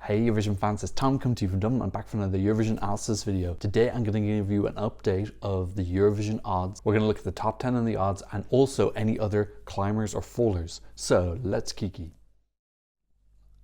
Hey Eurovision fans, it's Tom coming to you from Dublin. I'm back for another Eurovision analysis video. Today I'm going to give you an update of the Eurovision odds. We're going to look at the top 10 in the odds and also any other climbers or fallers. So let's kiki.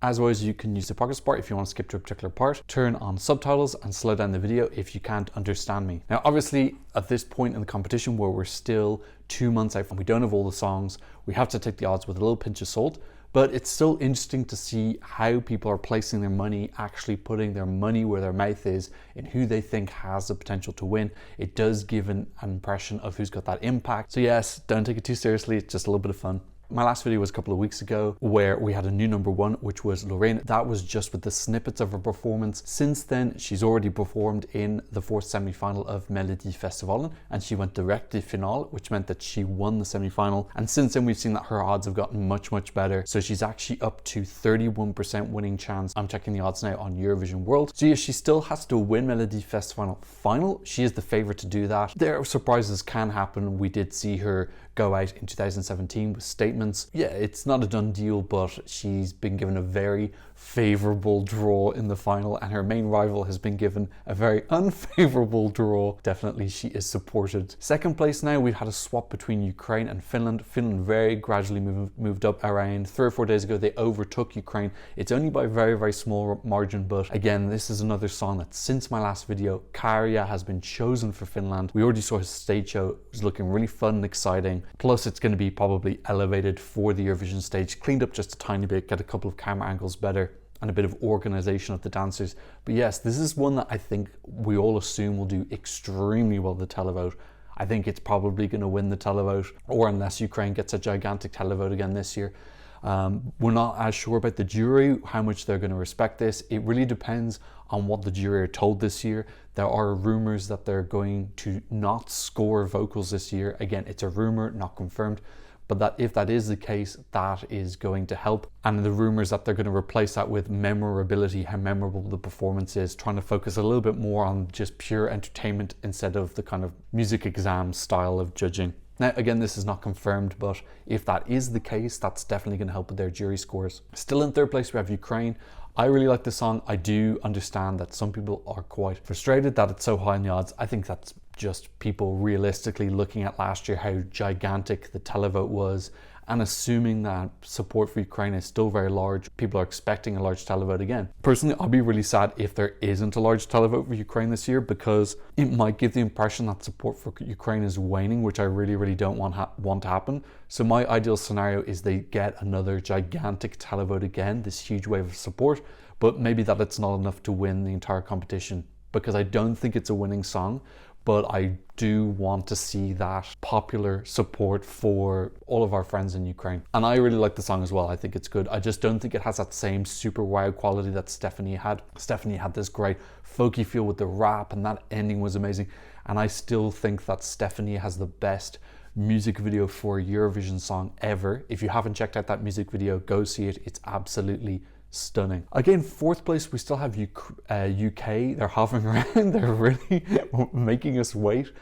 As always, you can use the pocket support if you want to skip to a particular part, turn on subtitles and slow down the video if you can't understand me. Now obviously at this point in the competition where we're still 2 months out and we don't have all the songs, we have to take the odds with a little pinch of salt. But it's still interesting to see how people are placing their money, actually putting their money where their mouth is in who they think has the potential to win. It does give an impression of who's got that impact. So yes, don't take it too seriously, it's just a little bit of fun. My last video was a couple of weeks ago where we had a new number one, which was Loreen. That was just with the snippets of her performance. Since then, she's already performed in the fourth semi-final of Melodifestivalen and she went direct to finale, which meant that she won the semi-final. And since then, we've seen that her odds have gotten much, much better. So she's actually up to 31% winning chance. I'm checking the odds now on Eurovision World. So yeah, she still has to win Melodifestivalen final. She is the favorite to do that. There are surprises can happen. We did see her go out in 2017 with statements. Yeah, it's not a done deal, but she's been given a very favorable draw in the final and her main rival has been given a very unfavorable draw. Definitely she is supported. Second place now, we've had a swap between Ukraine and Finland. Finland very gradually moved up. Around 3 or 4 days ago, they overtook Ukraine. It's only by a very, very small margin, but again, this is another song that since my last video, Karja has been chosen for Finland. We already saw his stage show. It was looking really fun and exciting. Plus, it's going to be probably elevated for the Eurovision stage, cleaned up just a tiny bit, get a couple of camera angles better, and a bit of organization of the dancers. But yes, this is one that I think we all assume will do extremely well the televote. I think it's probably going to win the televote, or unless Ukraine gets a gigantic televote again this year. We're not as sure about the jury, how much they're going to respect this. It really depends on what the jury are told this year. There are rumors that they're going to not score vocals this year. Again, it's a rumor, not confirmed, but that if that is the case, that is going to help. And the rumors that they're going to replace that with memorability, how memorable the performance is, trying to focus a little bit more on just pure entertainment instead of the kind of music exam style of judging. Now, again, this is not confirmed, but if that is the case, that's definitely going to help with their jury scores. Still in third place, we have Ukraine. I really like this song. I do understand that some people are quite frustrated that it's so high in the odds. I think that's just people realistically looking at last year, how gigantic the televote was, and assuming that support for Ukraine is still very large. People are expecting a large televote again. Personally, I'll be really sad if there isn't a large televote for Ukraine this year, because it might give the impression that support for Ukraine is waning, which I really don't want to happen. So my ideal scenario is they get another gigantic televote again, this huge wave of support, but maybe that it's not enough to win the entire competition, because I don't think it's a winning song. But I do want to see that popular support for all of our friends in Ukraine. And I really like the song as well. I think it's good. I just don't think it has that same super wow quality that Stephanie had. Stephanie had this great folky feel with the rap, and that ending was amazing. And I still think that Stephanie has the best music video for a Eurovision song ever. If you haven't checked out that music video, go see it. It's absolutely stunning. Again, fourth place, we still have UK. They're hovering around. They're really making us wait.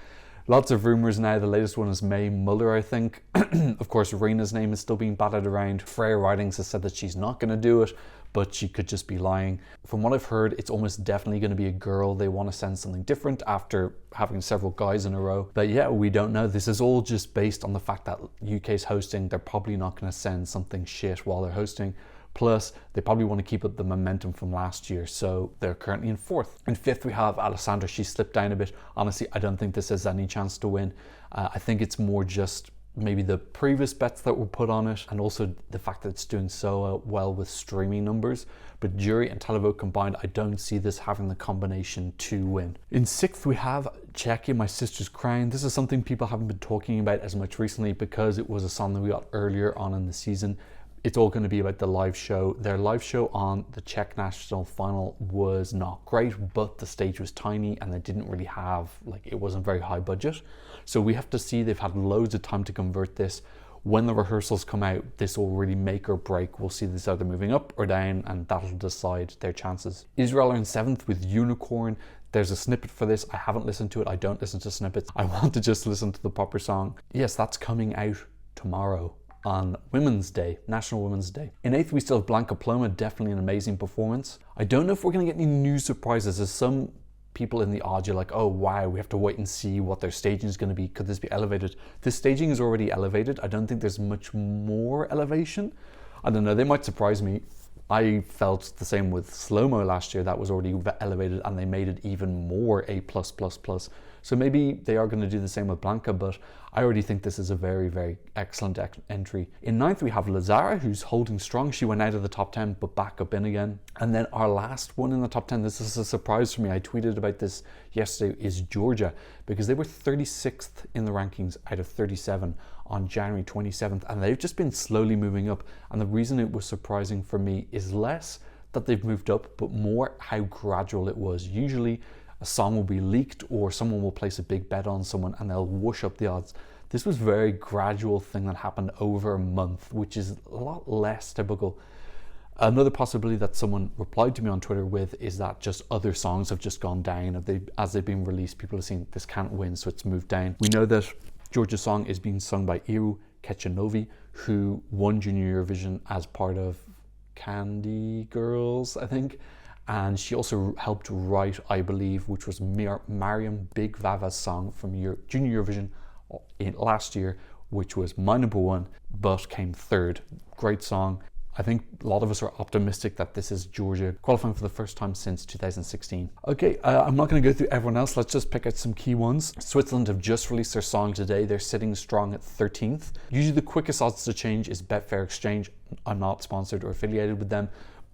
Lots of rumors now. The latest one is May Muller, I think. Of course, Reina's name is still being batted around. Freya Ridings has said that she's not going to do it, but she could just be lying. From what I've heard, it's almost definitely going to be a girl. They want to send something different after having several guys in a row. But yeah, we don't know. This is all just based on the fact that UK's hosting. They're probably not going to send something shit while they're hosting. Plus, they probably want to keep up the momentum from last year, so they're currently in fourth. In fifth, we have Alessandra. She slipped down a bit. Honestly, I don't think this has any chance to win. I think it's more just maybe the previous bets that were put on it, and also the fact that it's doing so well with streaming numbers. But jury and televote combined, I don't see this having the combination to win. In sixth, we have Czechia, My Sister's Crown. This is something people haven't been talking about as much recently because it was a song that we got earlier on in the season. It's all going to be about the live show. Their live show on the Czech national final was not great, but the stage was tiny and they didn't really have, it wasn't very high budget. So we have to see. They've had loads of time to convert this. When the rehearsals come out, this will really make or break. We'll see this either moving up or down, and that'll decide their chances. Israel are in seventh with Unicorn. There's a snippet for this. I haven't listened to it. I don't listen to snippets. I want to just listen to the proper song. Yes, that's coming out tomorrow. on Women's Day, National Women's Day. In 8th, we still have Blanca Ploma, definitely an amazing performance. I don't know if we're going to get any new surprises. There's some people in the odds, you're like, oh wow, we have to wait and see what their staging is going to be. Could this be elevated? This staging is already elevated. I don't think there's much more elevation. I don't know, they might surprise me. I felt the same with Slow-Mo last year. That was already elevated and they made it even more A+++. So maybe they are going to do the same with Blanca, but I already think this is a very, very excellent entry. In 9th, we have Lazara, who's holding strong. She went out of the top 10, but back up in again. And then our last one in the top 10, this is a surprise for me. I tweeted about this yesterday, is Georgia, because they were 36th in the rankings out of 37 on January 27th, and they've just been slowly moving up. And the reason it was surprising for me is less that they've moved up, but more how gradual it was. Usually, a song will be leaked or someone will place a big bet on someone and they'll whoosh up the odds. This was a very gradual thing that happened over a month, which is a lot less typical. Another possibility that someone replied to me on Twitter with is that just other songs have just gone down. As they've been released, people have seen this can't win, so it's moved down. We know that Georgia's song is being sung by Iru Kechanovi, who won Junior Eurovision as part of Candy Girls, I think. And she also helped write, I believe, which was Mariam Big Vava's song from Junior Eurovision last year, which was my number 1, but came 3rd. Great song. I think a lot of us are optimistic that this is Georgia qualifying for the first time since 2016. Okay, I'm not going to go through everyone else. Let's just pick out some key ones. Switzerland have just released their song today. They're sitting strong at 13th. Usually the quickest odds to change is Betfair Exchange. I'm not sponsored or affiliated with them,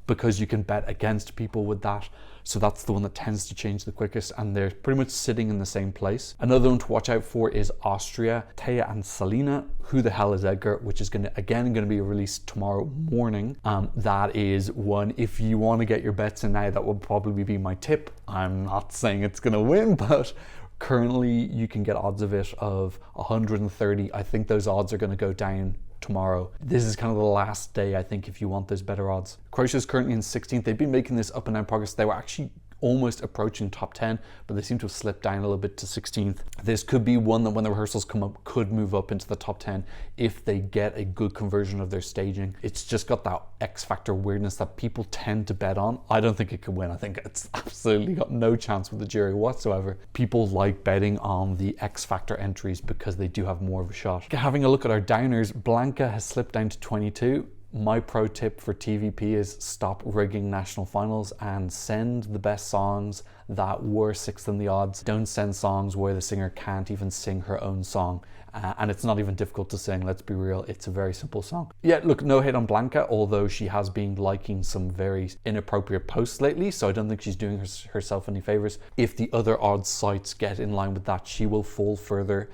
because you can bet against people with that. So that's the one that tends to change the quickest, and they're pretty much sitting in the same place. Another one to watch out for is Austria, Taya and Selena, Who the Hell is Edgar, which is going to be released tomorrow morning. That is one, if you want to get your bets in now, that would probably be my tip. I'm not saying it's going to win, but currently you can get odds of it of 130. I think those odds are going to go down tomorrow. This is kind of the last day, I think, if you want those better odds. Croatia is currently in 16th. They've been making this up and down progress. They were actually almost approaching top 10, but they seem to have slipped down a little bit to 16th. This could be one that when the rehearsals come up could move up into the top 10 if they get a good conversion of their staging. It's just got that X Factor weirdness that people tend to bet on. I don't think it could win. I think it's absolutely got no chance with the jury whatsoever. People like betting on the X Factor entries because they do have more of a shot. Having a look at our downers, Blanca has slipped down to 22. My pro tip for TVP is stop rigging national finals and send the best songs that were 6th in the odds. Don't send songs where the singer can't even sing her own song. And it's not even difficult to sing, let's be real, it's a very simple song. Yeah, look, no hate on Blanca, although she has been liking some very inappropriate posts lately, so I don't think she's doing herself any favors. If the other odds sites get in line with that, she will fall further.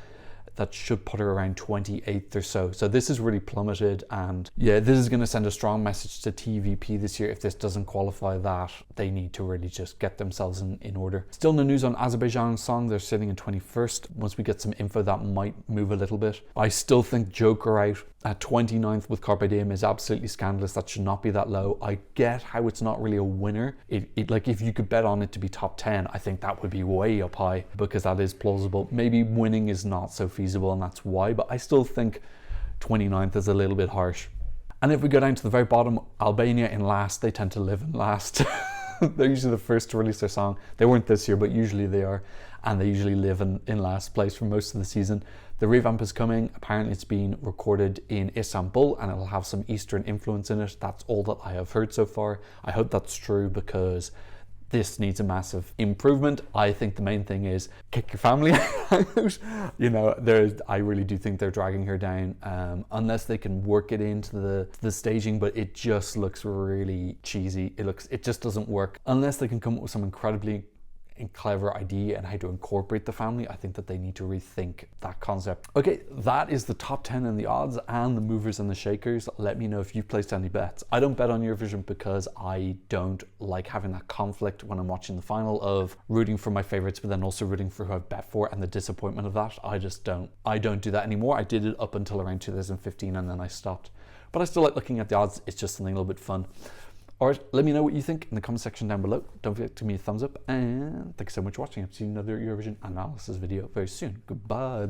That should put her around 28th or so. So this is really plummeted, and yeah, this is going to send a strong message to TVP this year. If this doesn't qualify, that they need to really just get themselves in order. Still no news on Azerbaijan's song. They're sitting in 21st. Once we get some info, that might move a little bit. I still think Joker out at 29th with Carpe Diem is absolutely scandalous. That should not be that low. I get how it's not really a winner. Like if you could bet on it to be top 10, I think that would be way up high because that is plausible. Maybe winning is not so feasible and that's why, but I still think 29th is a little bit harsh. And if we go down to the very bottom, Albania in last. They tend to live in last. They're usually the first to release their song. They weren't this year, but usually they are. And they usually live in last place for most of the season. The revamp is coming. Apparently it's been recorded in Istanbul and it'll have some Eastern influence in it. That's all that I have heard so far. I hope that's true because this needs a massive improvement. I think the main thing is kick your family out. You know, I really do think they're dragging her down unless they can work it into the staging, but it just looks really cheesy. It just doesn't work unless they can come up with some incredibly clever idea and how to incorporate the family. I think that they need to rethink that concept. Okay, that is the top 10 in the odds and the movers and the shakers. Let me know if you've placed any bets. I don't bet on Eurovision because I don't like having that conflict when I'm watching the final of rooting for my favorites but then also rooting for who I've bet for, and the disappointment of that. I don't do that anymore. I did it up until around 2015 and then I stopped. But I still like looking at the odds. It's just something a little bit fun. Alright, let me know what you think in the comment section down below. Don't forget to give me a thumbs up, and thanks so much for watching. I'll see you in another Eurovision analysis video very soon. Goodbye.